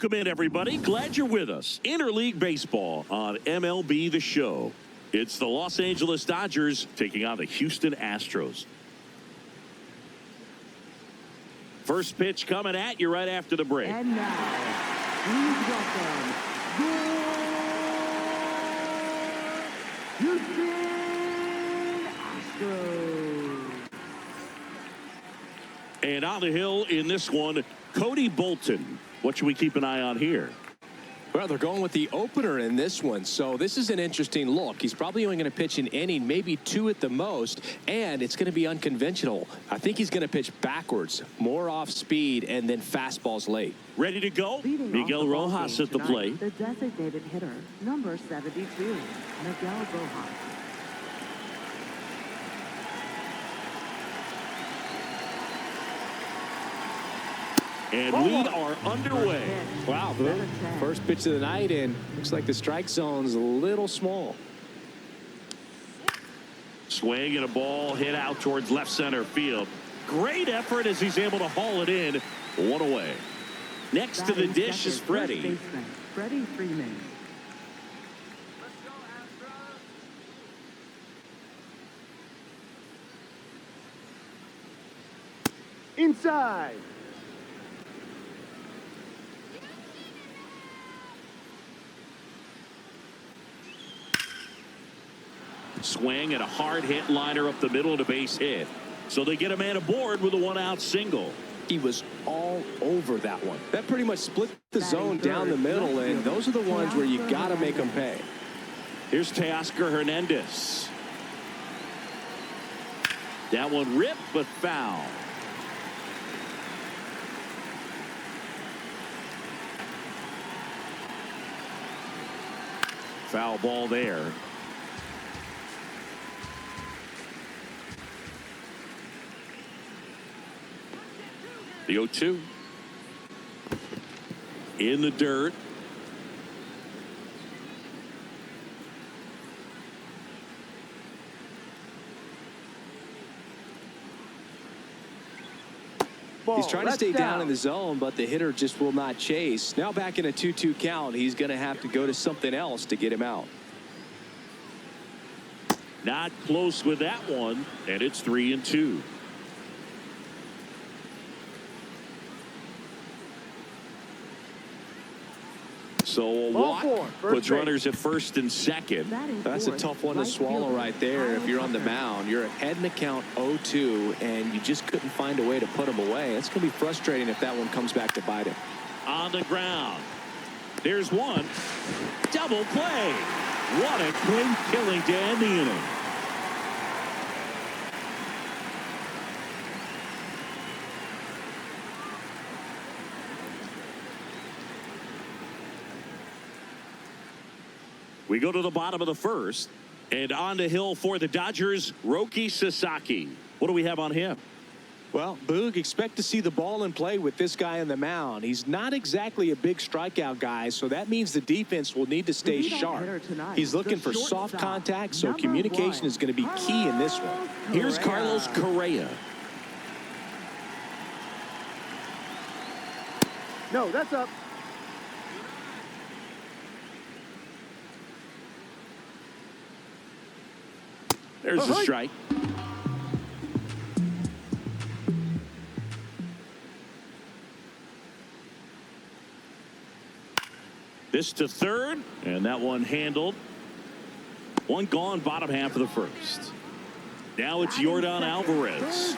Welcome in, everybody. Glad you're with us. Interleague baseball on MLB The Show. It's the Los Angeles Dodgers taking on the Houston Astros. First pitch coming at you right after the break. And now, please welcome your Houston Astros. And on the hill in this one, Cody Bolton. What should we keep an eye on here? Well, they're going with the opener in this one, so this is an interesting look. He's probably only going to pitch an inning, maybe two at the most, and it's going to be unconventional. I think he's going to pitch backwards, more off speed, and then fastballs late. Ready to go? Leading Miguel Rojas at the tonight, plate. The designated hitter, number 72, Miguel Rojas. And we are underway. Wow, Boone. First pitch of the night, and looks like the strike zone's a little small. Swing and a ball hit out towards left center field. Great effort as he's able to haul it in. One away. Next to the dish is Freddie. Freddie Freeman. Inside. Swing and a hard hit liner up the middle and a base hit. So they get a man aboard with a one-out single. He was all over that one. That pretty much split the zone down the middle, and those are the ones where you got to make them pay. Here's Teoscar Hernandez. That one ripped but foul. Foul ball there. The 0-2 in the dirt. He's trying to stay down in the zone, but the hitter just will not chase. Now back in a 2-2 count, he's going to have to go to something else to get him out. Not close with that one, and it's 3-2. So a walk puts runners at first and second. That's a tough one to swallow right there. If you're on the mound, you're ahead in the count 0-2, and you just couldn't find a way to put him away. It's going to be frustrating if that one comes back to bite him. On the ground. There's one. Double play. What a great killing to end the inning. We go to the bottom of the first, and on the hill for the Dodgers, Roki Sasaki. What do we have on him? Well, Boog, expect to see the ball in play with this guy on the mound. He's not exactly a big strikeout guy, so that means the defense will need to stay sharp. He's looking for soft contact, so communication is going to be key in this one. Here's Carlos Correa. No, that's up. There's the strike. This to third, and that one handled. One gone, bottom half of the first. Now it's Yordan Alvarez.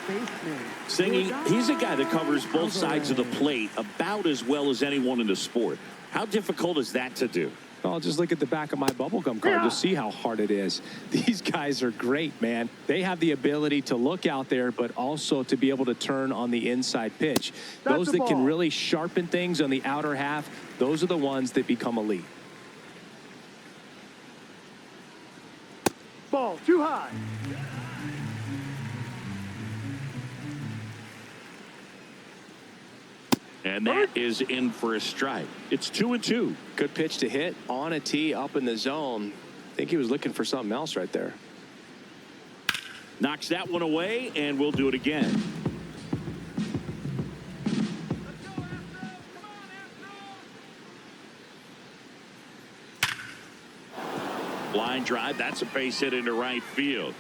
Singing, he's a guy that covers both sides of the plate about as well as anyone in the sport. How difficult is that to do? I'll just look at the back of my bubblegum card to see how hard it is. These guys are great, man. They have the ability to look out there, but also to be able to turn on the inside pitch. Those that can really sharpen things on the outer half, those are the ones that become elite. Ball too high. And that is in for a strike. It's 2-2. Good pitch to hit on a tee up in the zone. I think he was looking for something else right there. Knocks that one away, and we'll do it again. Line drive. That's a base hit into right field.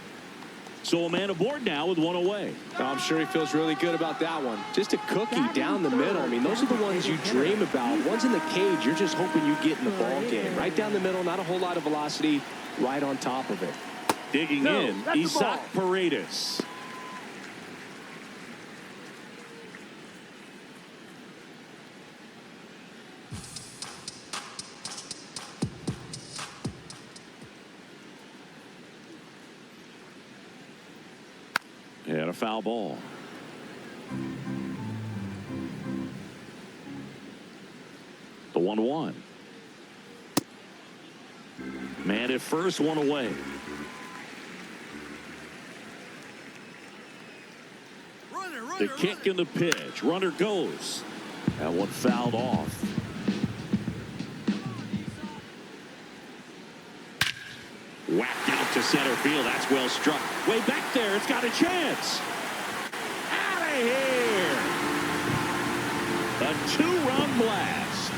So a man aboard now with one away. I'm sure he feels really good about that one. Just a cookie down the middle. I mean, those are the ones you dream about. Ones in the cage, you're just hoping you get in the ball game. Right down the middle, not a whole lot of velocity, right on top of it. Digging in, Isaac Paredes. And a foul ball. The 1-1. Man at first, one away. The kick and the pitch. Runner goes. That one fouled off. Whacked out to center field. That's well struck. Way back there. It's got a chance. Out of here. A 2-run blast.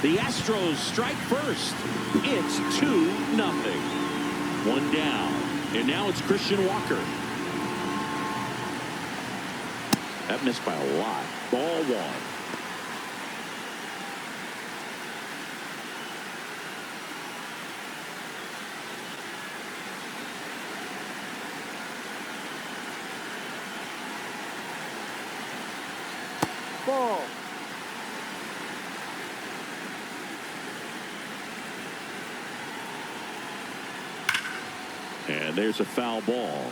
The Astros strike first. It's 2-0. One down. And now it's Christian Walker. That missed by a lot. Ball one. Ball. And there's a foul ball.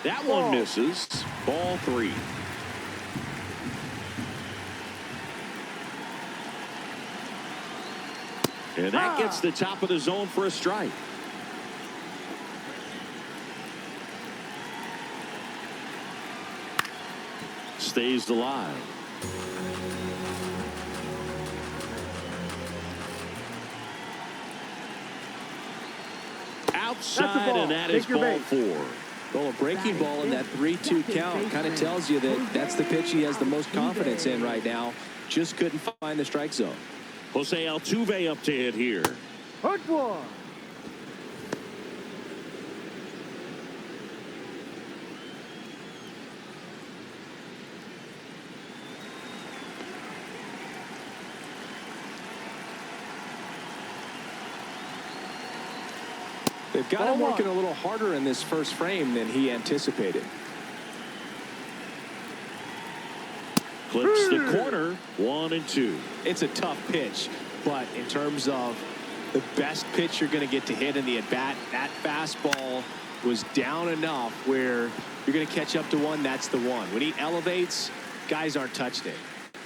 That one misses. Ball 3. And that gets the top of the zone for a strike. Stays alive. Outside, and that is ball 4. Well, a breaking ball in that 3-2 count kind of tells you that that's the pitch he has the most confidence in right now. Just couldn't find the strike zone. Jose Altuve up to hit here. Hook one. They've got him working a little harder in this first frame than he anticipated. Clips the corner. 1-2. It's a tough pitch, but in terms of the best pitch you're going to get to hit in the at-bat, that fastball was down enough where you're going to catch up to one. That's the one. When he elevates, guys aren't touching it.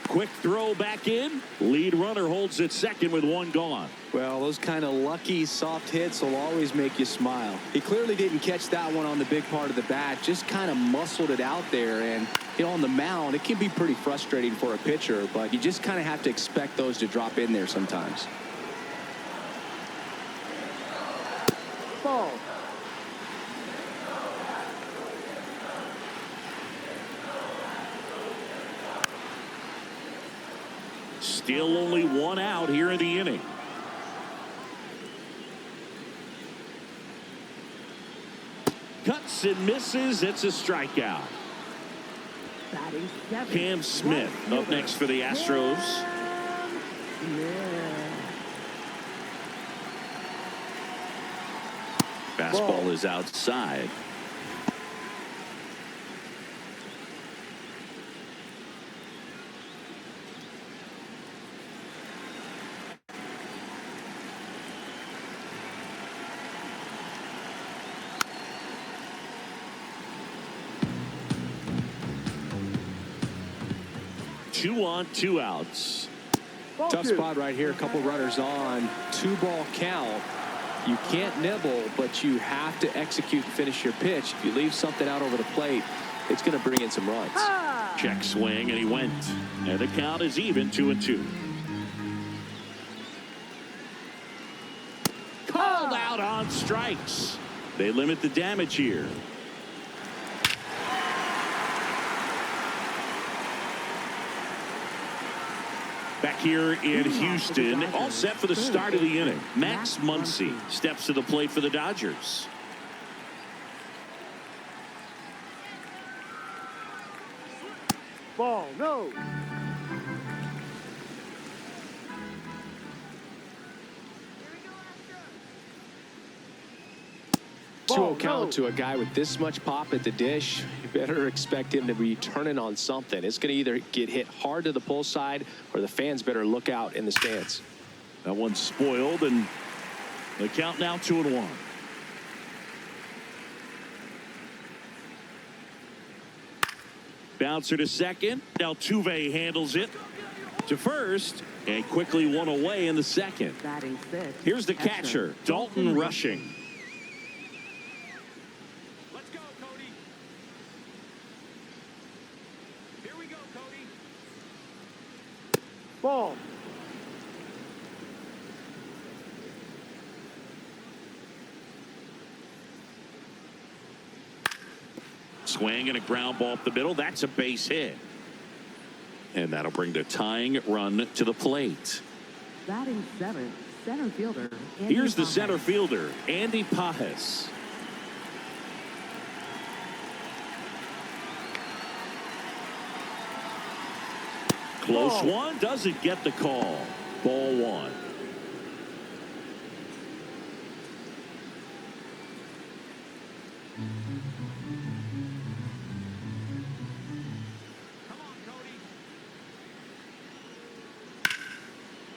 Quick throw back in. Lead runner holds it second with one gone. Well, those kind of lucky soft hits will always make you smile. He clearly didn't catch that one on the big part of the bat, just kind of muscled it out there. And you know, on the mound, it can be pretty frustrating for a pitcher, but you just kind of have to expect those to drop in there sometimes. Ball. Still only one out here in the inning. Cuts and misses. It's a strikeout. Cam Smith up next for the Astros. Fastball is outside. Two on, 2 outs. Tough spot right here. A couple runners on. 2-ball count. You can't nibble, but you have to execute and finish your pitch. If you leave something out over the plate, it's going to bring in some runs. Check swing, and he went. And the count is even, 2-2. Called out on strikes. They limit the damage here. Back here in Houston, all set for the start of the inning. Max Muncy steps to the plate for the Dodgers. Ball, no. 2-0 count to a guy with this much pop at the dish. You better expect him to be turning on something. It's going to either get hit hard to the pull side or the fans better look out in the stands. That one's spoiled, and the count now 2-1. Bouncer to second. Altuve handles it to first and quickly one away in the second. Batting fifth. Here's the catcher, Dalton Rushing. Let's go, Cody. Here we go, Cody. Ball. Swing and a ground ball up the middle. That's a base hit. And that'll bring the tying run to the plate. Batting seventh, center fielder. Here's the center fielder, Andy Pajes. Close one, doesn't get the call. Ball one.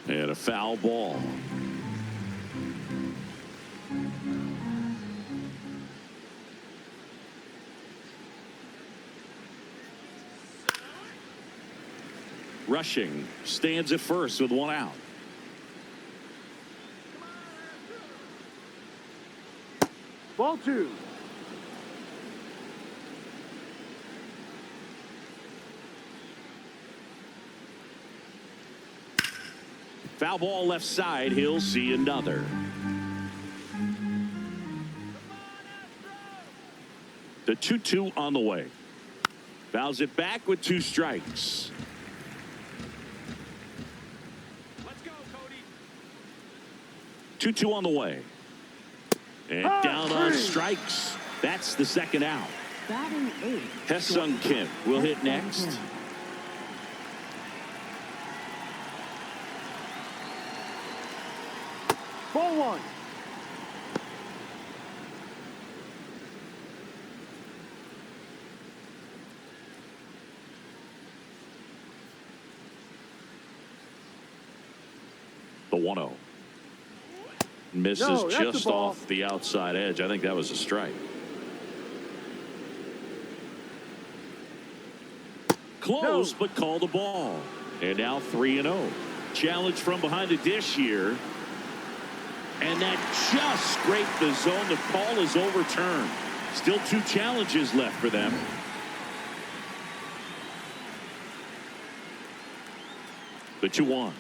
And a foul ball. Rushing stands at first with one out. Ball two. Foul ball left side. He'll see another. The 2-2 on the way. Fouls it back with 2 strikes. Let's go, Cody. 2-2 on the way. And down on strikes. That's the second out. Batting eighth. Ha-Seong Kim will hit next. Ball one. The 1-0. Misses No, that's just a ball. off the outside edge. I think that was a strike. Close, but called the ball. And now 3-0. Challenge from behind the dish here. And that just scraped the zone. The call is overturned. Still 2 challenges left for them. The 2-1.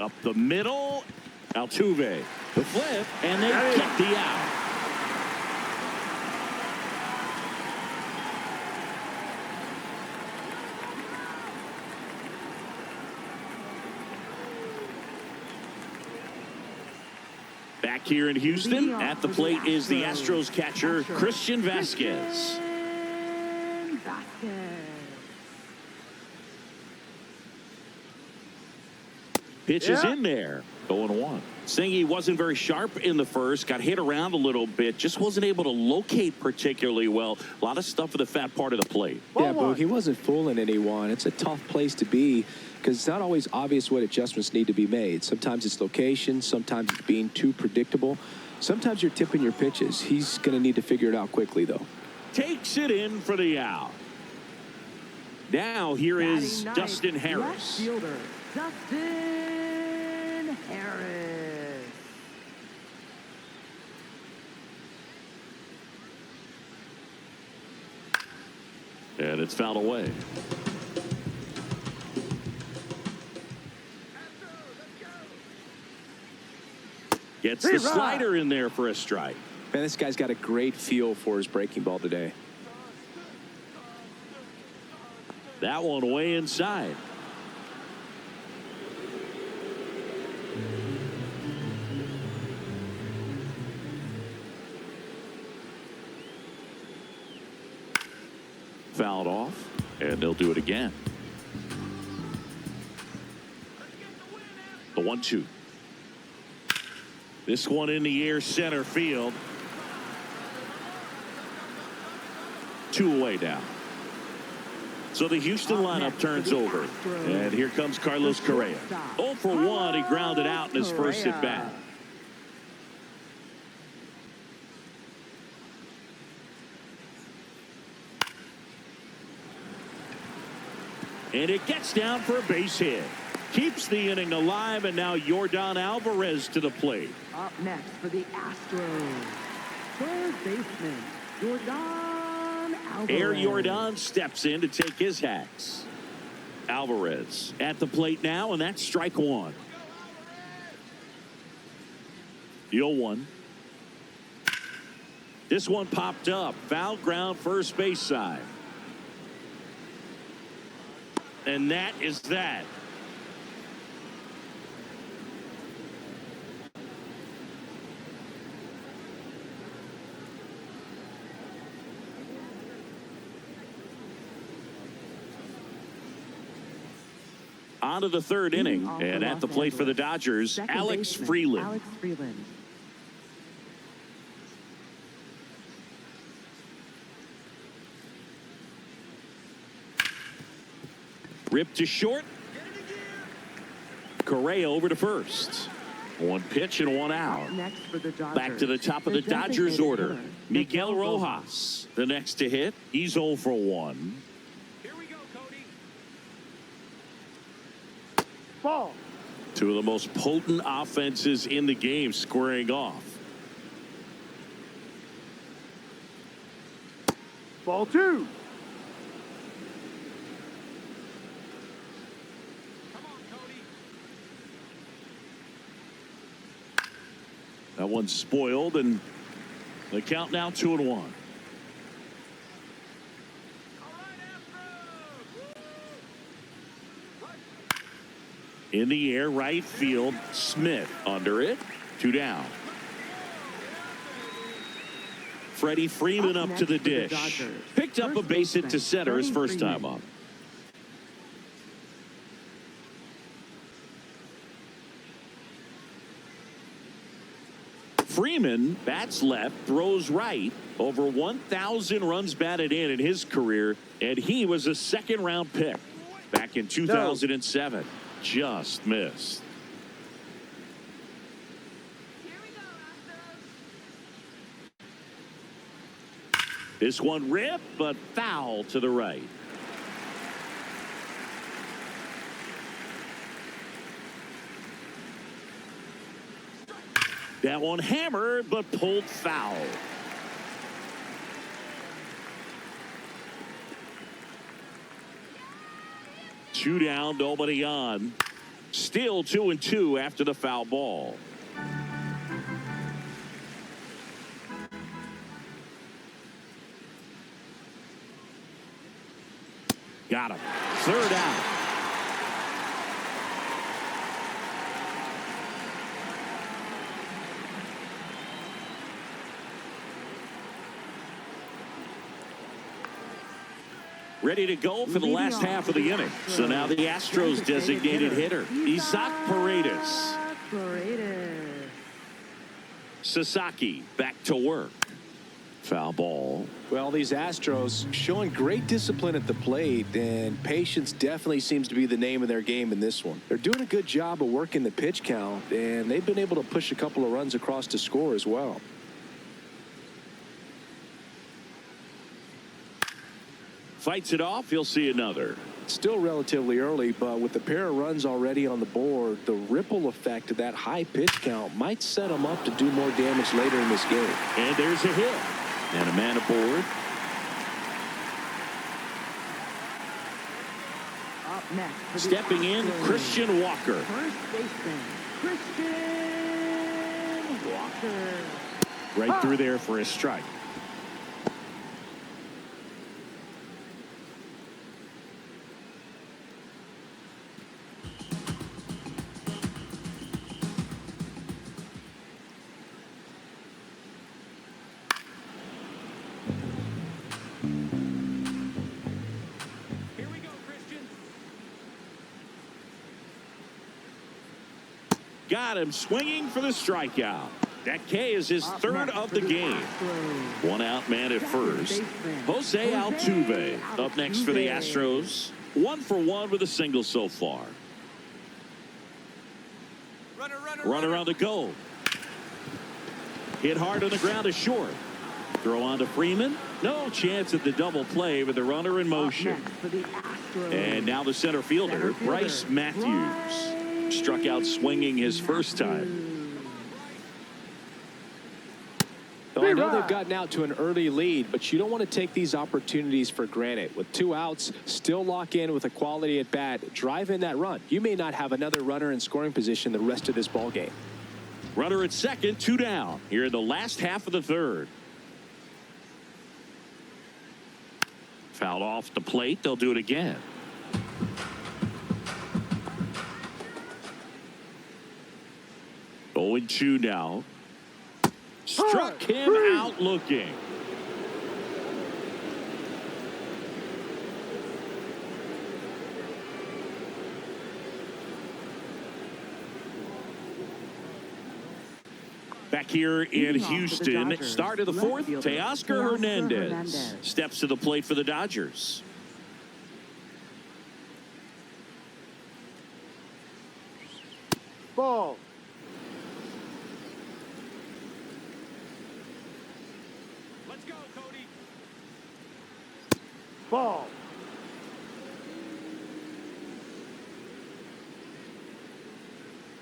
Up the middle. Altuve. The flip. And they get the out. Back here in Houston, at the plate is the Astros catcher, Christian Vasquez. Pitch is in there. 0-1. Singy wasn't very sharp in the first, got hit around a little bit, just wasn't able to locate particularly well. A lot of stuff for the fat part of the plate. Yeah, Boog, he wasn't fooling anyone. It's a tough place to be because it's not always obvious what adjustments need to be made. Sometimes it's location, sometimes it's being too predictable. Sometimes you're tipping your pitches. He's going to need to figure it out quickly, though. Takes it in for the out. Now here is Dustin Harris. Left fielder, Dustin Harris. And it's fouled away. Gets the slider in there for a strike. Man, this guy's got a great feel for his breaking ball today. That one way inside. Fouled off, and they'll do it again. The 1-2. This one in the air, center field. 2 away now. So the Houston lineup turns over. And here comes Carlos Correa. 0 for 1. He grounded out in his first at bat. And it gets down for a base hit. Keeps the inning alive, and now Yordan Alvarez to the plate. Up next for the Astros, third baseman, Yordan Alvarez. Air Yordan steps in to take his hacks. Alvarez at the plate now, and that's strike 1. 0-1. This one popped up. Foul ground, first base side. And that is that. On to the third inning, and at the plate for the Dodgers, Alex Freeland. Ripped to short. Correa over to first. 1 pitch and 1 out. Next for the Dodgers, back to the top of the Dodgers order. Miguel Rojas, the next to hit. He's 0 for 1. Ball. 2 of the most potent offenses in the game squaring off. Ball 2. That one's spoiled, and the count now 2-1. In the air, right field. Smith under it. 2 down. Freddie Freeman up to the dish. Picked up a base hit to center his first time up. Freeman bats left, throws right. Over 1,000 runs batted in his career, and he was a 2nd-round pick back in 2007. Just missed. This one ripped, but foul to the right. That one hammered, but pulled foul. Two down, nobody on. Still 2-2 after the foul ball. Got him. 3rd out. Ready to go for the last half of the inning. So now the Astros designated hitter, Isaac Paredes. Sasaki back to work. Foul ball. Well, these Astros showing great discipline at the plate, and patience definitely seems to be the name of their game in this one. They're doing a good job of working the pitch count, and they've been able to push a couple of runs across to score as well. Fights it off. He'll see another. Still relatively early, but with the pair of runs already on the board, the ripple effect of that high pitch count might set them up to do more damage later in this game. And there's a hit. And a man aboard. Up next, stepping in, Christian Walker. First baseman, Christian Walker. Right through there for a strike. Got him swinging for the strikeout. That K is his third of the game. One out man at first. Jose Altuve up next for the Astros. 1 for 1 with a single so far. Runner on the go. Hit hard on the ground to short. Throw on to Freeman. No chance at the double play with the runner in motion. And now the center fielder, Bryce Matthews. Struck out swinging his first time. Well, I know they've gotten out to an early lead, but you don't want to take these opportunities for granted. With 2 outs, still lock in with a quality at bat, drive in that run. You may not have another runner in scoring position the rest of this ball game. Runner at second, 2 down here in the last half of the third. Fouled off the plate. They'll do it again. Oh, 0-2 now. Struck him out looking. Back here in Houston, start of the fourth, Teoscar Hernandez steps to the plate for the Dodgers. Ball. Let's go, Cody. Ball.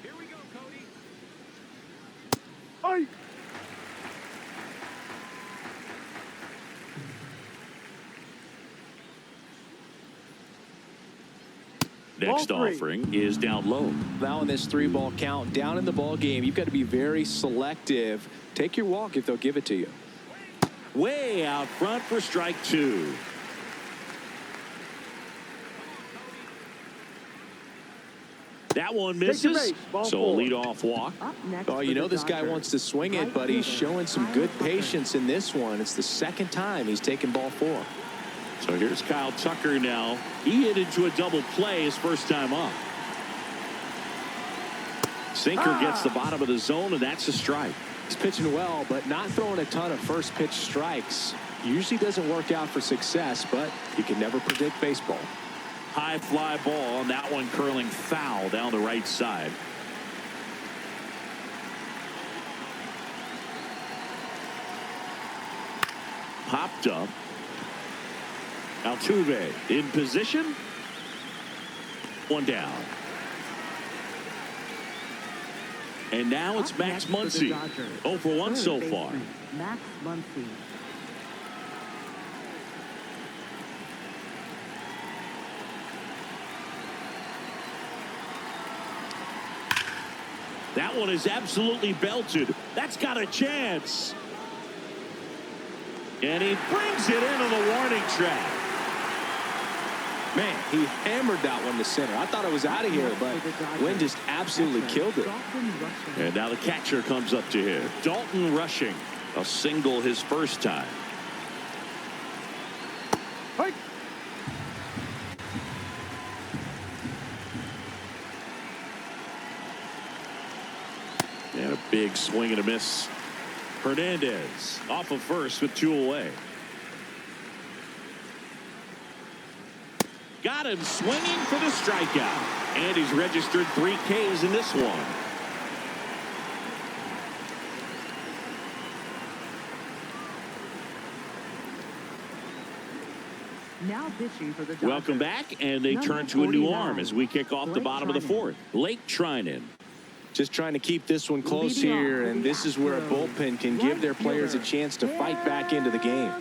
Here we go, Cody. Ay. Next Ball 3. offering is down low. Now in this 3-ball count, down in the ball game, you've got to be very selective. Take your walk if they'll give it to you. Way out front for strike 2. That one misses. So a leadoff walk. Oh, you know this guy wants to swing it, but he's showing some good patience in this one. It's the second time he's taken ball 4. So here's Kyle Tucker now. He hit into a double play his first time up. Sinker gets the bottom of the zone, and that's a strike. He's pitching well, but not throwing a ton of first pitch strikes. Usually doesn't work out for success, but you can never predict baseball. High fly ball, and that one curling foul down the right side. Popped up. Altuve in position. 1 down. And now it's Max Muncy. 0 for 1 so far. Max Muncy. That one is absolutely belted. That's got a chance. And he brings it into the warning track. Man, he hammered that one to center. I thought it was out of here, but Wynn just absolutely killed it. And now the catcher comes up to him. Dalton Rushing. A single his first time. Hey. And a big swing and a miss. Hernandez off of first with 2 away. Got him swinging for the strikeout. And he's registered 3 Ks in this one. Now pitching for the Dodgers. Welcome back, and they turn to a new arm as we kick off the bottom of the 4th. Blake Trinan. Just trying to keep this one close here, and this is where a bullpen can give their players a chance to fight back into the game.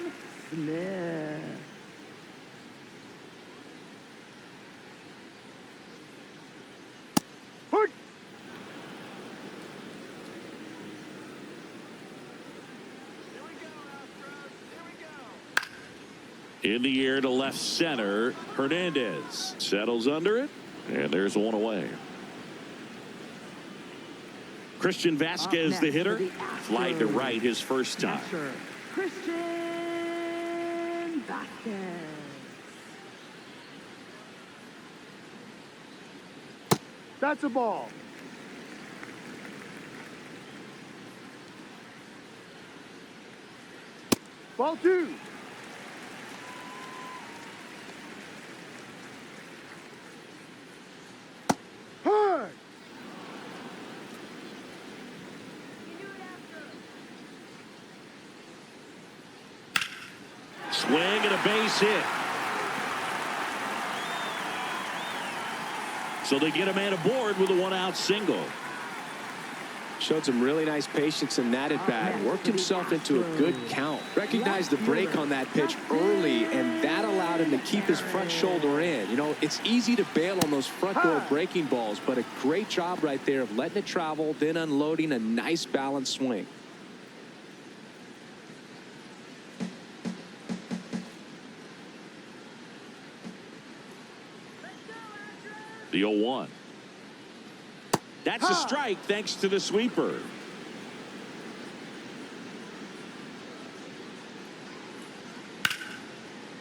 In the air to left center. Hernandez settles under it, and there's 1 away. Christian Vasquez, the hitter, flied to right his first time. Christian Vasquez. That's a ball. Ball 2. Hard. Swing and a base hit. So they get a man aboard with a one-out single. Showed some really nice patience in that at bat. Worked himself into a good count. Recognized the break on that pitch early, and that allowed him to keep his front shoulder in. You know, it's easy to bail on those front door breaking balls, but a great job right there of letting it travel, then unloading a nice balanced swing. The 0-1. That's a strike thanks to the sweeper.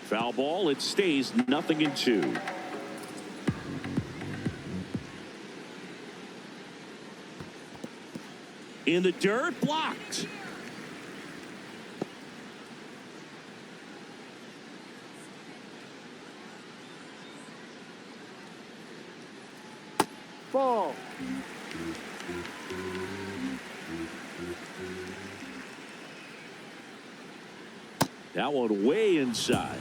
Foul ball. It stays 0-2. In the dirt, blocked. Ball. That one way inside.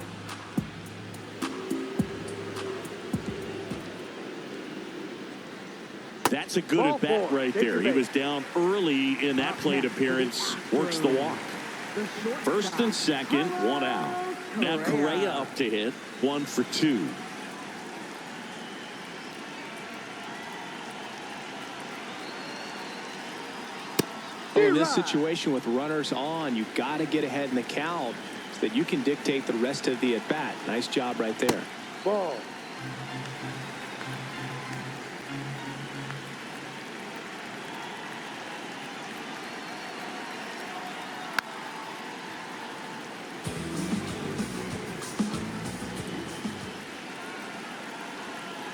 That's a good at bat right there. He was down early in that plate appearance. Works the walk. First and second, one out. Now Correa up to hit, 1 for 2. In this situation with runners on, you got to get ahead in the count so that you can dictate the rest of the at bat. Nice job right there. Ball.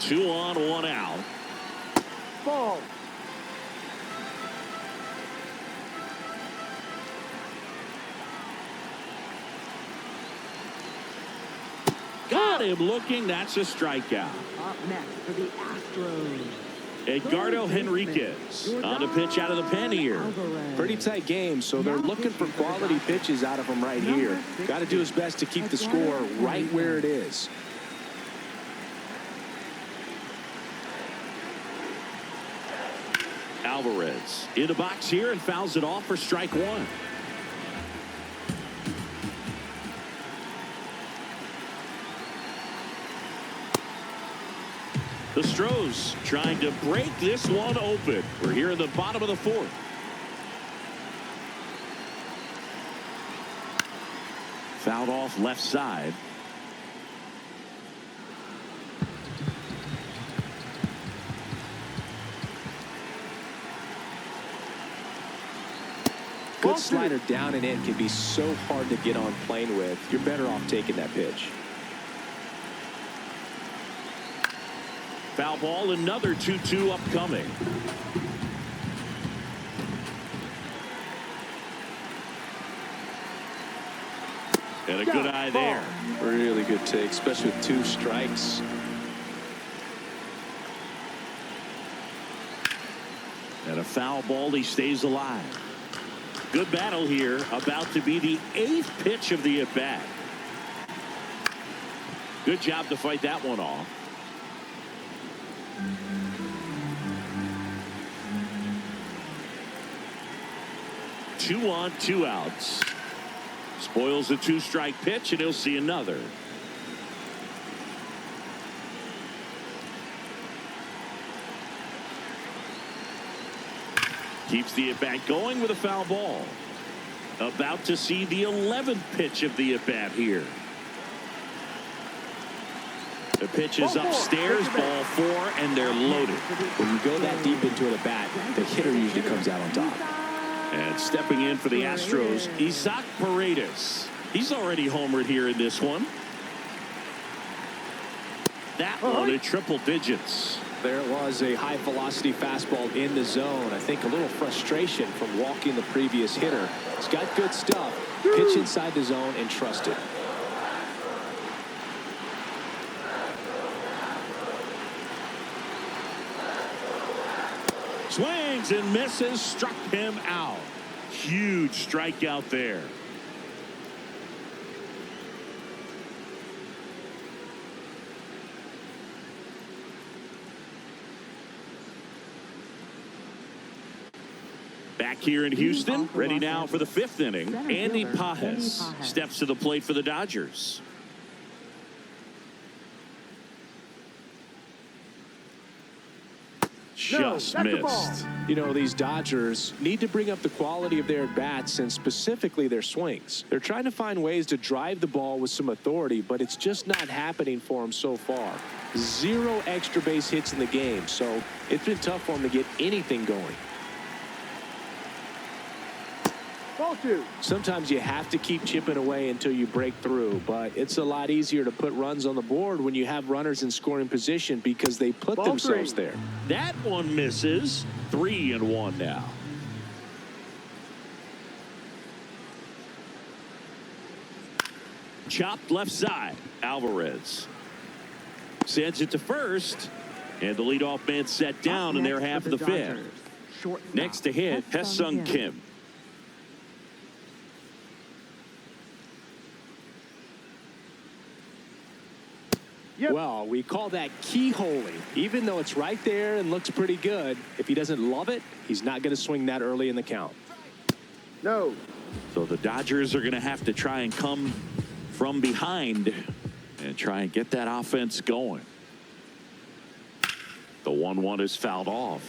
Two on, one out. Ball. Got him looking. That's a strikeout. Up next for the Astros. Edgardo Henriquez on the pitch out of the pen here. Pretty tight game, so they're looking for quality pitches out of him right here. Got to do his best to keep the score right where it is. Alvarez in the box here and fouls it off for strike 1. The Astros trying to break this one open. We're here in the bottom of the 4th. Fouled off left side. Good slider down and in can be so hard to get on plane with. You're better off taking that pitch. Foul ball, another 2-2 upcoming. And a good eye there. Really good take, especially with 2 strikes. And a foul ball, he stays alive. Good battle here, about to be the 8th pitch of the at-bat. Good job to fight that one off. Two on, 2 outs. Spoils the 2-strike pitch, and he'll see another. Keeps the at-bat going with a foul ball. About to see the 11th pitch of the at-bat here. The pitch is upstairs, ball 4, and they're loaded. When you go that deep into an at-bat, the hitter usually comes out on top. And stepping in for the Astros, Isaac Paredes. He's already homered here in this one. That one in triple digits. There it was, a high velocity fastball in the zone. I think a little frustration from walking the previous hitter. He's got good stuff. Pitch inside the zone and trust it. Swings and misses, struck him out. Huge strikeout there. Back here in Houston, ready now for the 5th inning. Andy Pages steps to the plate for the Dodgers. Just missed. You know, these Dodgers need to bring up the quality of their at-bats and specifically their swings. They're trying to find ways to drive the ball with some authority, but it's just not happening for them so far. 0 extra base hits in the game, so it's been tough for them to get anything going. Ball 2. Sometimes you have to keep chipping away until you break through, but it's a lot easier to put runs on the board when you have runners in scoring position because they put Ball themselves 3. there. That one misses. 3-1 now. Chopped left side. Alvarez sends it to first, and the leadoff man set down in their half of the 5th. Next to hit, Hye-Sung Kim. Yep. Well, we call that keyholing. Even though it's right there and looks pretty good, if he doesn't love it, he's not going to swing that early in the count. No. So the Dodgers are going to have to try and come from behind and try and get that offense going. The 1-1 is fouled off.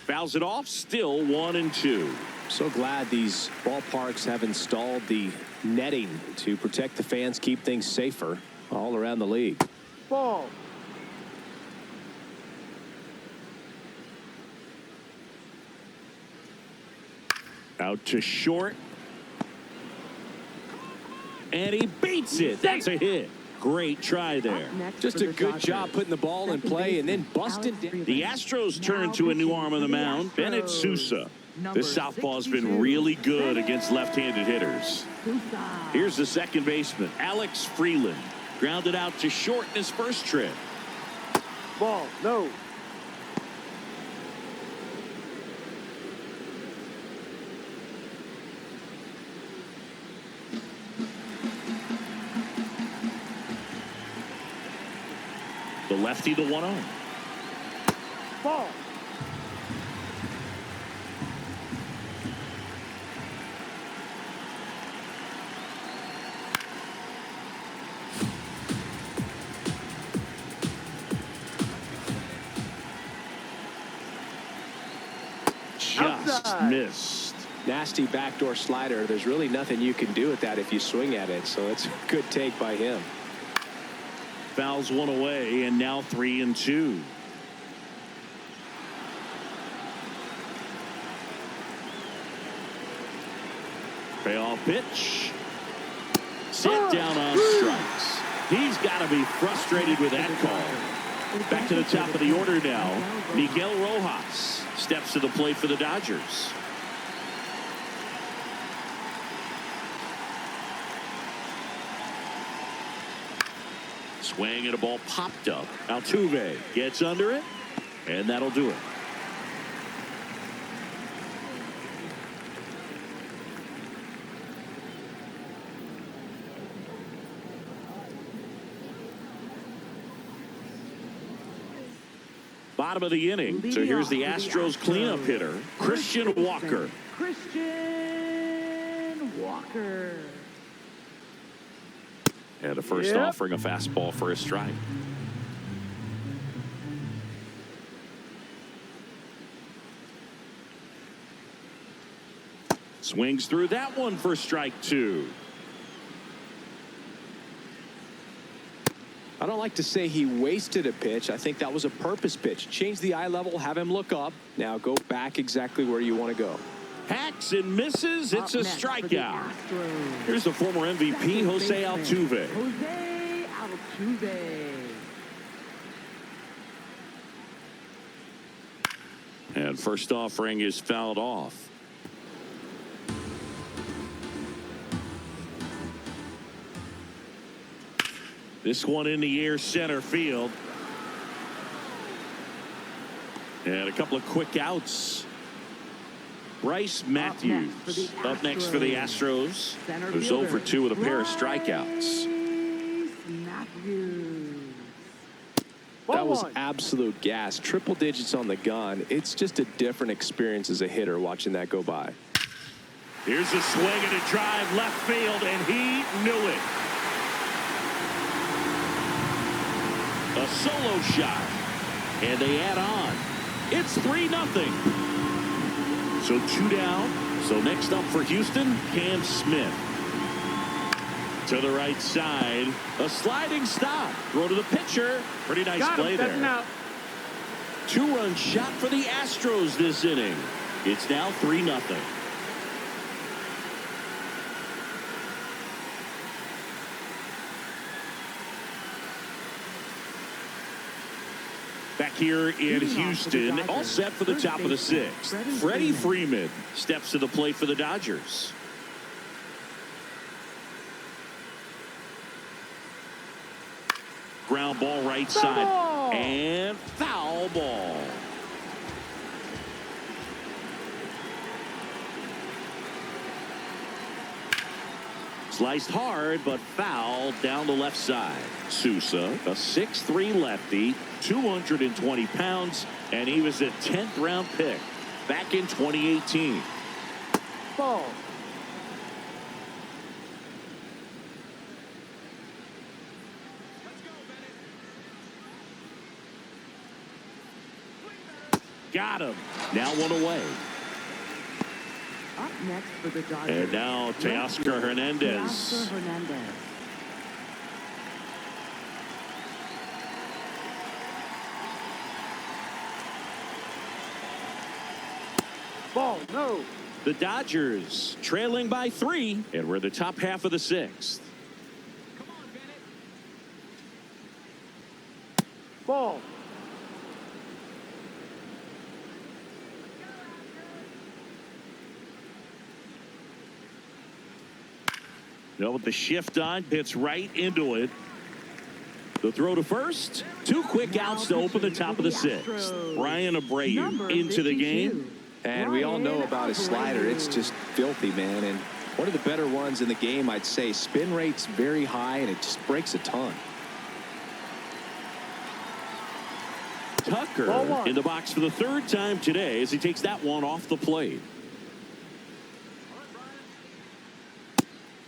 Fouls it off, still 1-2. So glad these ballparks have installed the netting to protect the fans, keep things safer all around the league. Ball. Out to short. And he beats it. That's a hit. Great try there. Just a good job putting the ball in play and then busting down. The Astros turn to a new arm on the mound, Bennett Sousa. This southpaw's been really good against left-handed hitters. Here's the second baseman, Alex Freeland. Grounded out to short in his first trip. Ball. No. The lefty, the 1-0. Ball. Just Outside. missed. Nasty backdoor slider. There's really nothing you can do with that if you swing at it. So it's a good take by him. Fouls one away, and now 3-2. Payoff pitch. Sit down on strikes. He's got to be frustrated with that call. Back to the top of the order now. Miguel Rojas steps to the plate for the Dodgers. Swing and a ball popped up. Altuve gets under it, and that'll do it. Bottom of the inning. So here's the Astros cleanup hitter, Christian Walker. Christian Walker. And a first offering, a fastball for a strike. Swings through that one for strike 2. I don't like to say he wasted a pitch. I think that was a purpose pitch. Change the eye level, have him look up. Now go back exactly where you want to go. Hacks and misses. It's a Up next for the strikeout. Astros, Here's the former MVP, second Jose baseman, Altuve. Jose Altuve. And first offering is fouled off. This one in the air, center field. And a couple of quick outs. Bryce Matthews up next for the Astros, who's 0 for 2 with a pair of strikeouts. That was absolute gas. Triple digits on the gun. It's just a different experience as a hitter watching that go by. Here's a swing and a drive left field, and he knew it. A solo shot, and they add on. It's 3-0. So 2 down. So next up for Houston, Cam Smith. To the right side, a sliding stop. Throw to the pitcher. Pretty nice play there. 2-run shot for the Astros this inning. It's now 3-0. Back here in Houston, all set for the top of the 6th. Freddie Freeman steps to the plate for the Dodgers. Ground ball right side. And foul ball. Sliced hard, but foul down the left side. Sousa, a 6'3" lefty, 220 pounds, and he was a 10th round pick back in 2018. Ball. Got him. Now 1 away. Up next for the Dodgers. And now Teoscar Hernandez. Teoscar Hernandez. Ball. No. The Dodgers trailing by 3, and we're the top half of the 6th. Ball. Now with the shift on, hits right into it. The throw to first. 2 quick outs to open the top of the 6th. Brian Abreu into the game. And we all know about his slider. It's just filthy, man. And one of the better ones in the game, I'd say. Spin rate's very high, and it just breaks a ton. Tucker in the box for the 3rd time today as he takes that one off the plate.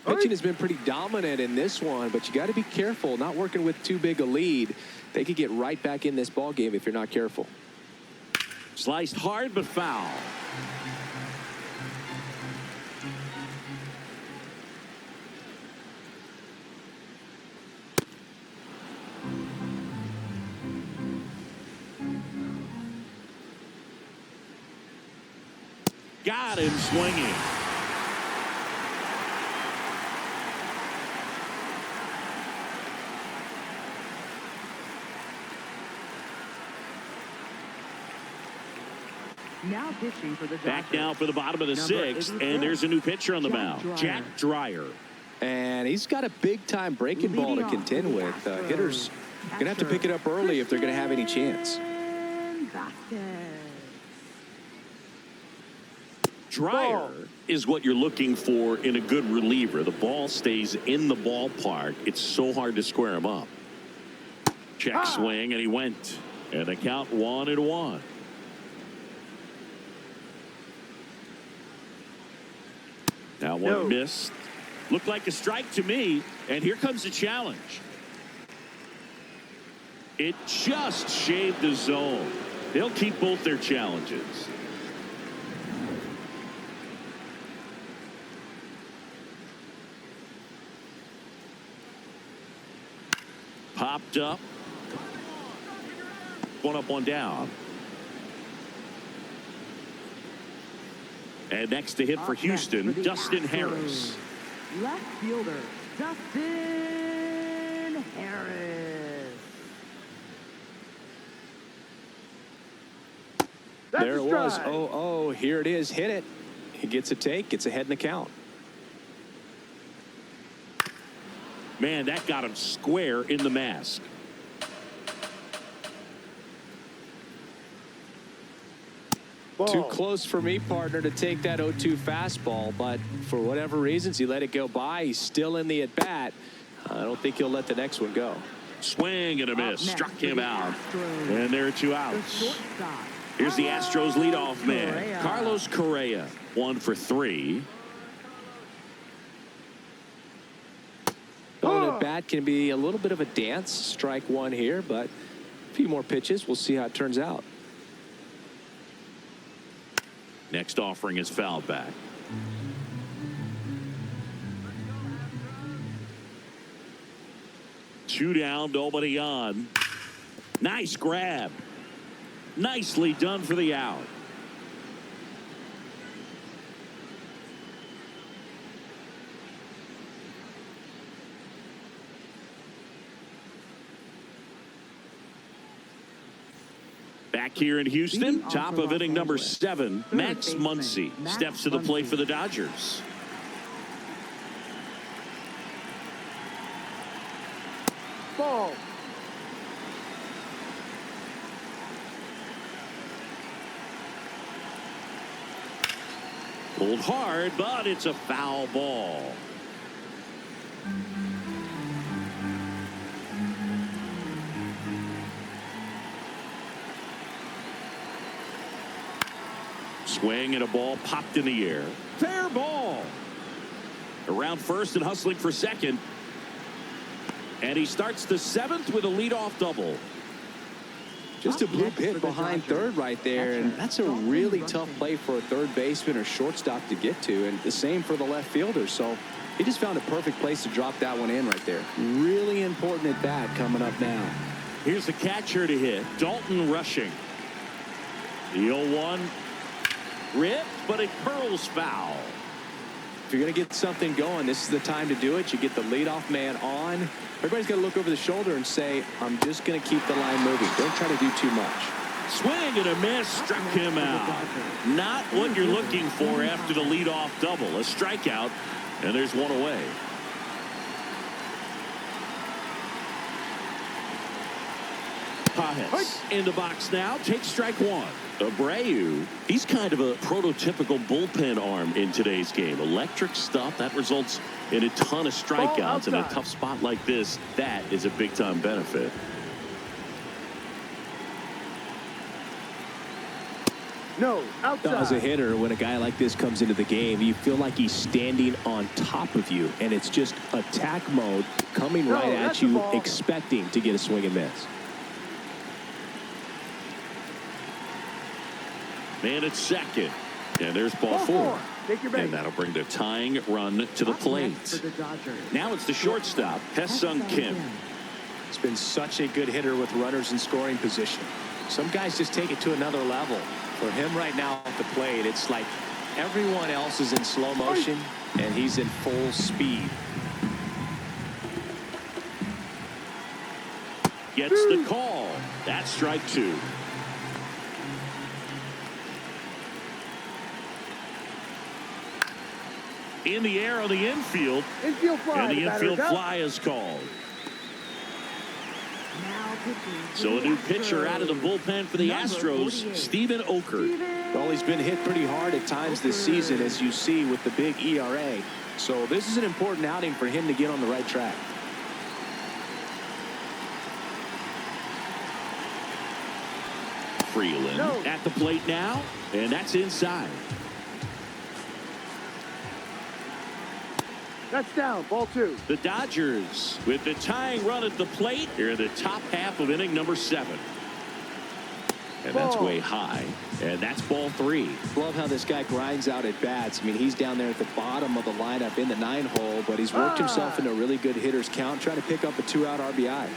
Pitching has been pretty dominant in this one, but you got to be careful. Not working with too big a lead. They could get right back in this ball game if you're not careful. Sliced hard but foul. Got him swinging. Now pitching for the Dodgers. Back now for the bottom of the 6th, and there's a new pitcher on the mound, Jack Dreyer. And he's got a big-time breaking ball to contend with. Hitters going to have to pick it up early if they're going to have any chance. Dreyer is what you're looking for in a good reliever. The ball stays in the ballpark. It's so hard to square him up. Check swing, and he went. And the count 1-1. Now one missed. Looked like a strike to me, and here comes the challenge. It just shaved the zone. They'll keep both their challenges. Popped up. 1 up, 1 down. And next to hit for Houston, Dustin Astros, Harris. left fielder, Dustin Harris. That's There a it was. strike. Oh, here it is. Hit it. He gets a take. Gets ahead in the count. Man, that got him square in the mask. Ball. Too close for me, partner, to take that 0-2 fastball, but for whatever reasons, he let it go by. He's still in the at-bat. I don't think he'll let the next one go. Swing and a miss. Struck him out. Astros, And there are two the outs. shortstop, Here's the Astros leadoff man, Correa. Carlos Correa. 1 for 3. Well, an at-bat can be a little bit of a dance. Strike one here, but a few more pitches. We'll see how it turns out. Next offering is fouled back. Two down, nobody on. Nice grab. Nicely done for the out. Back here in Houston, top of inning number 7, Max Muncy steps to the plate for the Dodgers. Ball. Pulled hard, but it's a foul ball. Swing and a ball popped in the air. Fair ball. Around first and hustling for second. And he starts the 7th with a leadoff double. Just a bloop hit behind third right there, and that's a really tough play for a third baseman or shortstop to get to, and the same for the left fielder. So he just found a perfect place to drop that one in right there. Really important at bat coming up now. Here's the catcher to hit, Dalton Rushing. The 0-1 ripped, but it curls foul. If you're going to get something going, this is the time to do it. You get the leadoff man on. Everybody's got to look over the shoulder and say, I'm just going to keep the line moving. Don't try to do too much. Swing and a miss, struck him out. Not what you're looking for after the leadoff double. A strikeout, and there's one away. Pajes in the box now, takes strike one. Abreu, he's kind of a prototypical bullpen arm in today's game. Electric stuff that results in a ton of strikeouts in a tough spot like this. That is a big-time benefit. No, outside. As a hitter, when a guy like this comes into the game, you feel like he's standing on top of you, and it's just attack mode coming right at you, expecting to get a swing and miss. Man at second. And there's ball 4. Take your base. And that'll bring the tying run to the plate. Now it's the shortstop, Hae-Sung Kim. It's been such a good hitter with runners in scoring position. Some guys just take it to another level. For him right now at the plate, it's like everyone else is in slow motion, and he's in full speed. Gets the call. That's strike 2. In the air on the infield. Infield fly. And the infield batter's fly is called. So a new pitcher out of the bullpen for the Astros, Steven Okert. Well, he's been hit pretty hard at times this season, as you see with the big ERA. So this is an important outing for him to get on the right track. Freeland at the plate now, and that's inside. That's down. Ball 2. The Dodgers with the tying run at the plate. They're in the top half of inning number 7. And that's way high. And that's ball 3. Love how this guy grinds out at bats. I mean, he's down there at the bottom of the lineup in the 9-hole, but he's worked himself into a really good hitter's count, trying to pick up a 2-out RBI.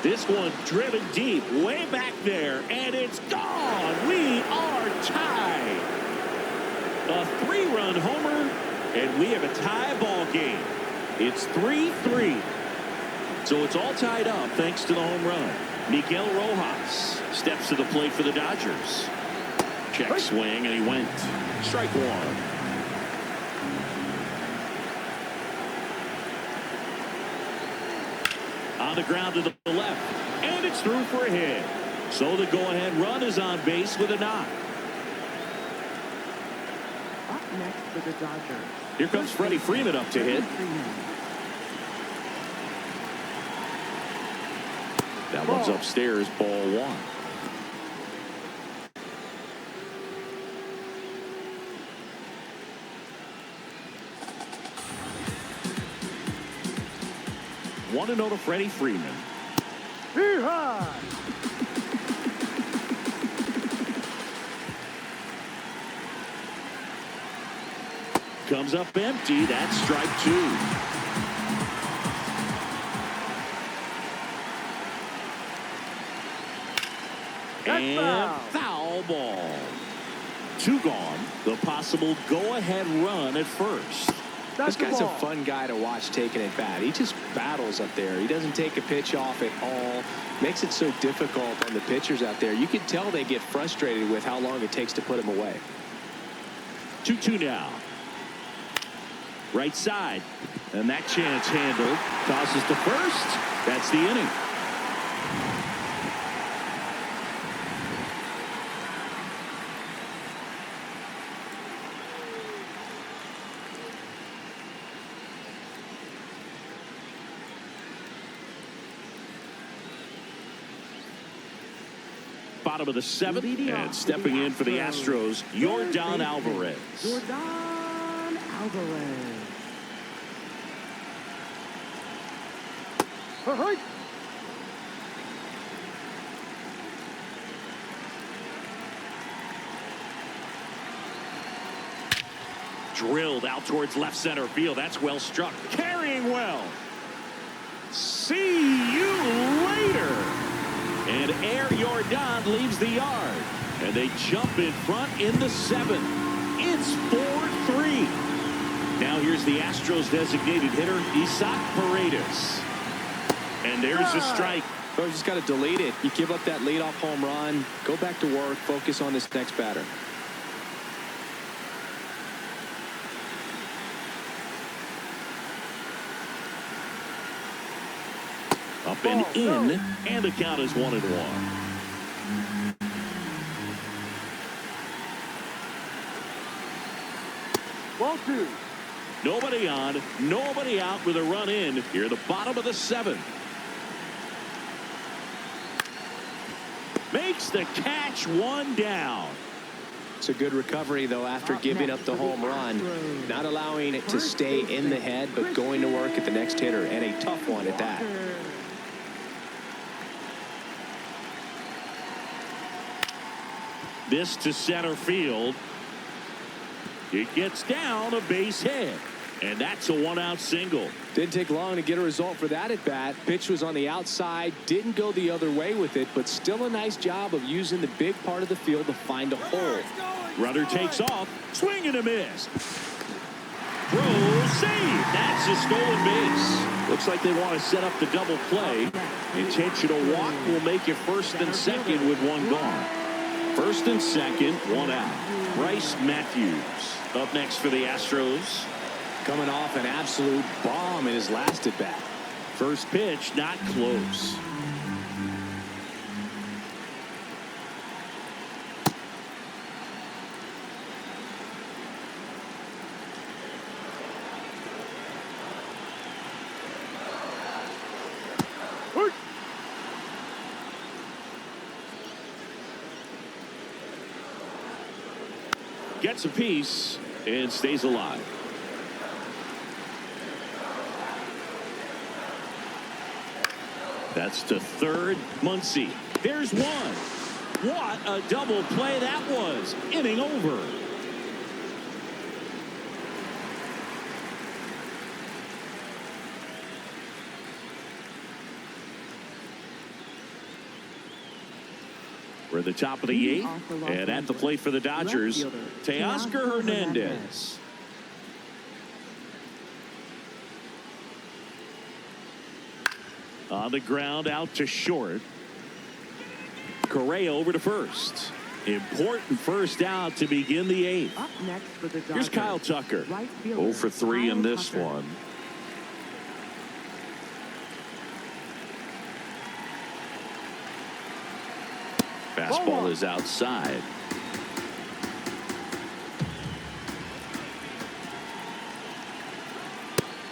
This one driven deep, way back there, and it's gone. We are tied. A 3-run homer, and we have a tie ball game. It's 3-3. So it's all tied up thanks to the home run. Miguel Rojas steps to the plate for the Dodgers. Check swing, and he went. Strike one. On the ground to the left, and it's through for a hit. So the go-ahead run is on base with a knock. Up next for the Dodgers. Here comes Freddie Freeman up to hit. That one's upstairs, ball one. Want to know to Freddie Freeman. Hee-haw! Comes up empty. That's strike two. And foul ball. Two gone. The possible go-ahead run at first. This guy's a fun guy to watch taking at bat. He just battles up there. He doesn't take a pitch off at all. Makes it so difficult on the pitchers out there. You can tell they get frustrated with how long it takes to put him away. 2-2 now. Right side. And that chance handled. Tosses to first. That's the inning. Bottom of the seventh, and stepping in for the Astros, Yordan Alvarez. Yordan Alvarez. Drilled out towards left center field. That's well struck. Carrying well. See you later. And Air Yordan leaves the yard. And they jump in front in the seventh. It's 4-3. Now here's the Astros designated hitter, Isaac Paredes. And there's a strike. Oh, you just got to delete it. You give up that leadoff home run. Go back to work. Focus on this next batter. Up and in, and the count is 1-1. Ball two. Nobody on, nobody out with a run in here at the bottom of the seventh. Makes the catch, one down. It's a good recovery, though, after giving up the home run. Not allowing it to stay in the head, but going to work at the next hitter, and a tough one at that. This to center field. It gets down, a base hit. And that's a one-out single. Didn't take long to get a result for that at bat. Pitch was on the outside, didn't go the other way with it, but still a nice job of using the big part of the field to find a hole. Runner takes off, swing and a miss. Throw, save. That's a stolen base. Looks like they want to set up the double play. Intentional walk will make it first and second with one gone. First and second, one out. Bryce Matthews up next for the Astros. Coming off an absolute bomb in his last at bat. First pitch, not close. Gets a piece and stays alive. That's to third. Muncy. There's one. What a double play that was. Inning over. We're at the top of the eighth, and at the plate for the Dodgers, Teoscar Hernandez. On the ground, out to short. Correa over to first. Important first out to begin the eighth. Up next for the Dodgers, Here's Kyle Tucker. right fielder, 0 for 3 in Kyle this Tucker. one. Fastball is outside.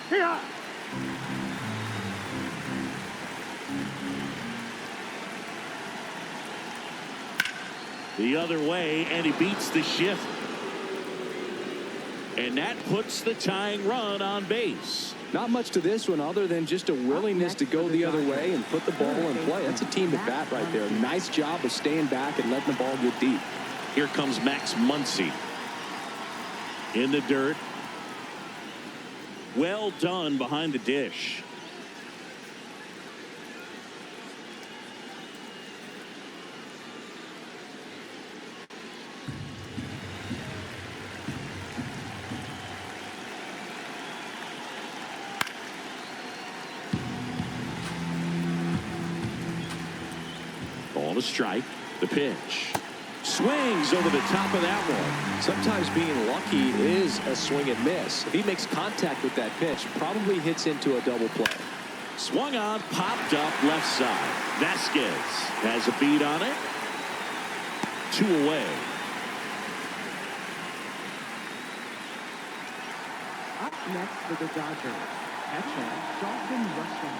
Hee-haw! The other way, and he beats the shift. And that puts the tying run on base. Not much to this one other than just a willingness to go the other way and put the ball in play. That's a team at bat right there. Nice job of staying back and letting the ball get deep. Here comes Max Muncy. In the dirt. Well done behind the dish. Ball to strike. The pitch. Swings over the top of that one. Sometimes being lucky is a swing and miss. If he makes contact with that pitch, probably hits into a double play. Swung on, popped up left side. Vasquez has a beat on it. 2 away. Up next for the Dodgers, catcher Dalton Rushing.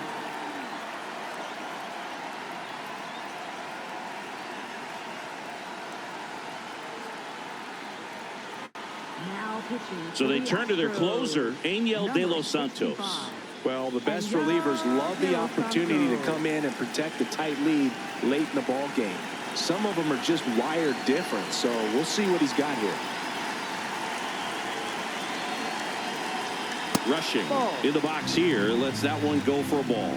Now pitching. So they for the turn to their Astros, closer, Angel De Los Santos. 65. Well, the best relievers love the opportunity to come in and protect the tight lead late in the ball game. Some of them are just wired different, so we'll see what he's got here. Rushing in the box here. Lets that one go for a ball.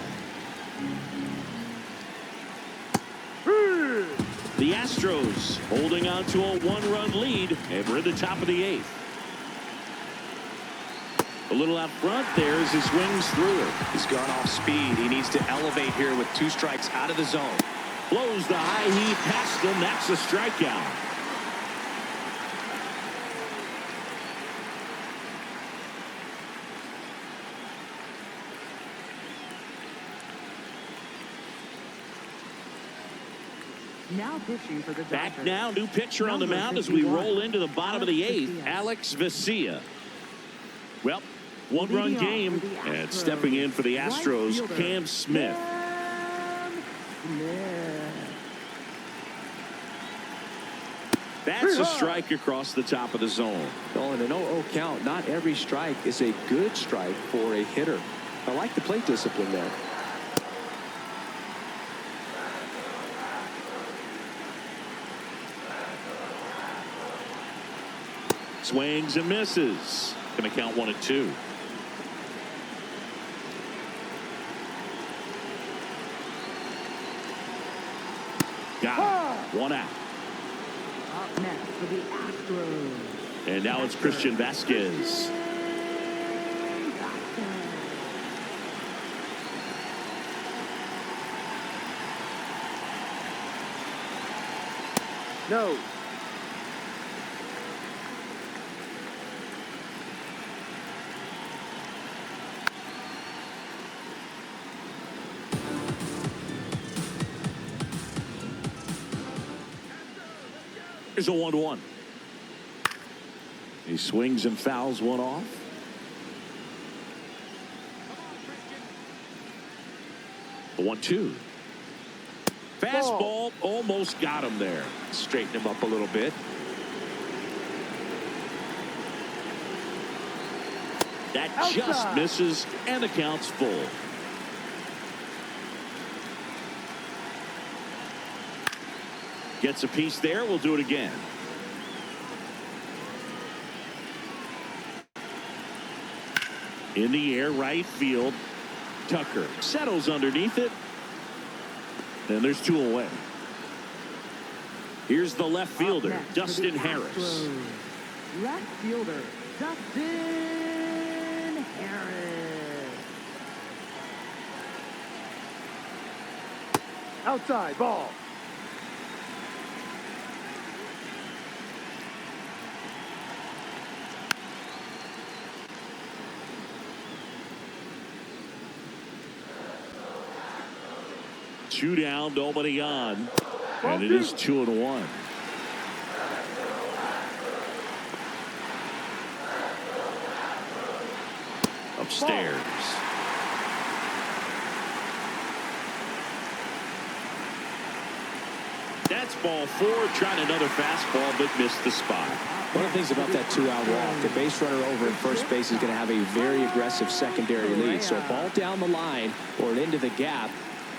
The Astros holding on to a 1-run lead, and we're at the top of the 8th. A little out front there as he swings through it. He's gone off speed. He needs to elevate here with 2 strikes out of the zone. Blows the high heat past him. That's a strikeout. Now pitching for the Dodgers. Back now, new pitcher on the mound as we roll into the bottom of the 8th, Alex Vesia. Well, 1-run game, and stepping in for the Astros, Cam Smith. That's a strike across the top of the zone. Well, in an 0-0 count, not every strike is a good strike for a hitter. I like the plate discipline there. Swings and misses. Going to count 1-2. Got it. 1 out. Up next for the Astros. And now it's Christian Vasquez. No. Here's a 1-1. He swings and fouls one off. The 1-2. Fastball almost got him there. Straighten him up a little bit. That just misses, and the count's full. Gets a piece there. We'll do it again. In the air, right field. Tucker settles underneath it. And there's 2 away. Here's the left fielder, Up next for Dustin the Harris. Astros, left fielder, Dustin Harris. Outside ball. Two down, nobody on. Ball And it two. is 2-1. Upstairs. That's ball 4, trying another fastball, but missed the spot. One of the things about that 2-out walk, the base runner over at first base is going to have a very aggressive secondary lead. So a ball down the line or into the gap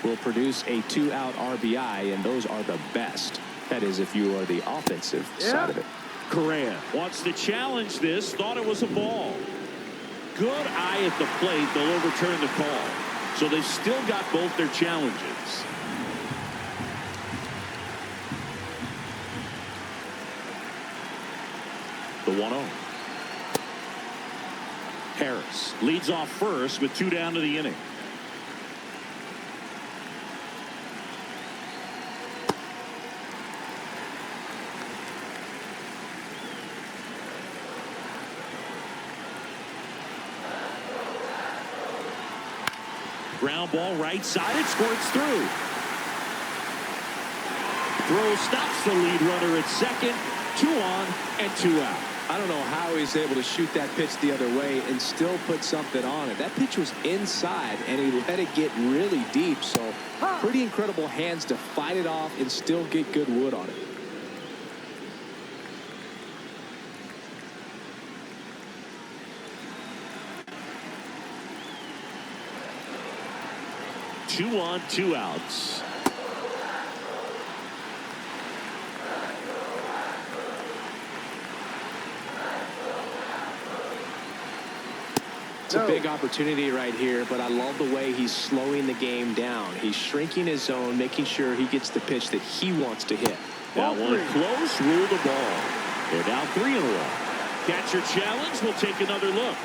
will produce a 2-out RBI, and those are the best. That is, if you are the offensive side of it. Correa wants to challenge this, thought it was a ball. Good eye at the plate, they'll overturn the call. So they've still got both their challenges. The 1-0. Harris leads off first with 2 down to the inning. Ground ball right side, it squirts through. Throw stops the lead runner at second. 2 on and 2 out. I don't know how he's able to shoot that pitch the other way and still put something on it. That pitch was inside, and he let it get really deep. So pretty incredible hands to fight it off and still get good wood on it. Two on, 2 outs. It's a big opportunity right here, but I love the way he's slowing the game down. He's shrinking his zone, making sure he gets the pitch that he wants to hit. That one close, rule the ball. They're now 3-1. Catcher challenge, we'll take another look.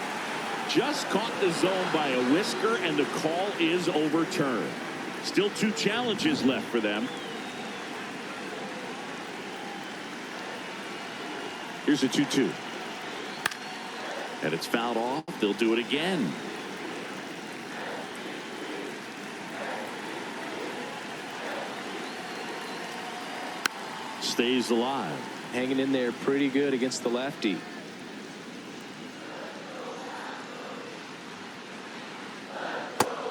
Just caught the zone by a whisker, and the call is overturned. Still 2 challenges left for them. Here's a 2-2. And it's fouled off. They'll do it again. Stays alive. Hanging in there pretty good against the lefty.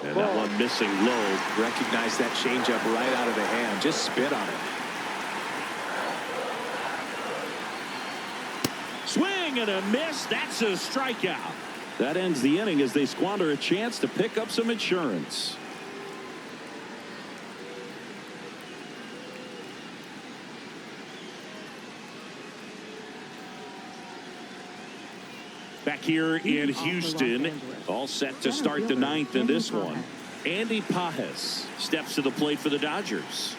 And that one missing low. Recognize that changeup right out of the hand. Just spit on it. Swing and a miss. That's a strikeout. That ends the inning as they squander a chance to pick up some insurance. Back here in Houston, all set to start the 9th in this one. Andy Pajes steps to the plate for the Dodgers.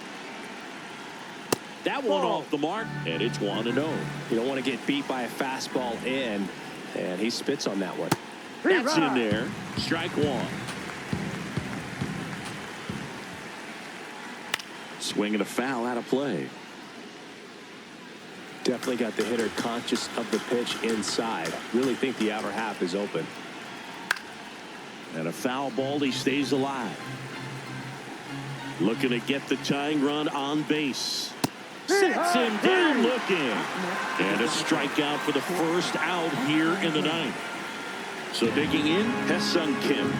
That one off the mark, and it's 1-0. You don't want to get beat by a fastball in, and he spits on that one. That's in there. Strike 1. Swing and a foul out of play. Definitely got the hitter conscious of the pitch inside. Really think the outer half is open. And a foul ball, he stays alive. Looking to get the tying run on base. Sets him down looking. And a strikeout for the first out here in the 9th. So digging in, Hesung Kim.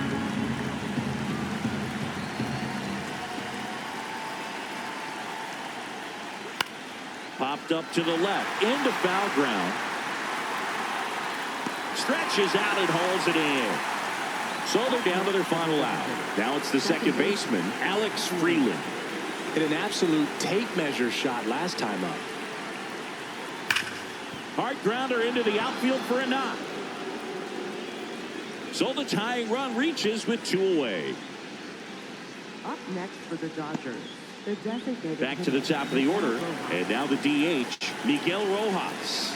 Popped up to the left, into foul ground. Stretches out and hauls it in. So they're down to their final out. Now it's the second baseman, Alex Freeland. Hit an absolute tape measure shot last time up. Hard grounder into the outfield for a knock. So the tying run reaches with 2 away. Up next for the Dodgers, The designated Back to the top of the order, and now the DH, Miguel Rojas.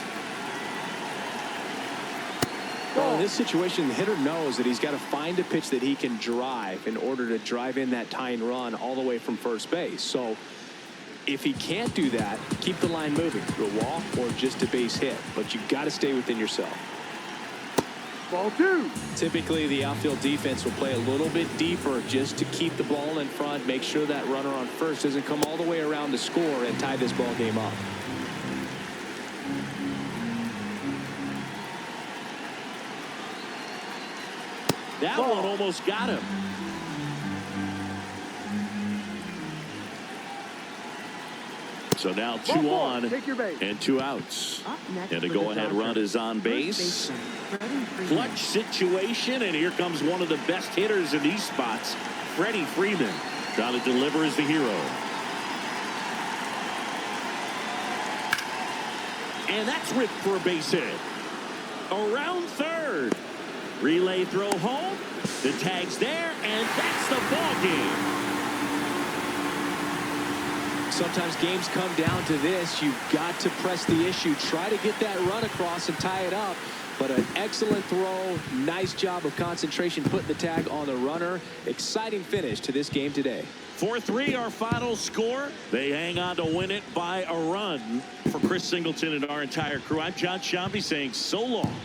Well, in this situation, the hitter knows that he's got to find a pitch that he can drive in order to drive in that tying run all the way from first base. So if he can't do that, keep the line moving to a walk or just a base hit. But you've got to stay within yourself. Ball 2. Typically, the outfield defense will play a little bit deeper just to keep the ball in front, make sure that runner on first doesn't come all the way around to score and tie this ball game up. That one almost got him. So now 2 on and 2 outs. And a go-ahead run is on base. Clutch situation, and here comes one of the best hitters in these spots, Freddie Freeman, trying to deliver as the hero. And that's ripped for a base hit. Around third. Relay throw home. The tag's there, and that's the ball game. Sometimes games come down to this. You've got to press the issue. Try to get that run across and tie it up. But an excellent throw. Nice job of concentration putting the tag on the runner. Exciting finish to this game today. 4-3 our final score. They hang on to win it by a run. For Chris Singleton and our entire crew, I'm John Shambi saying so long.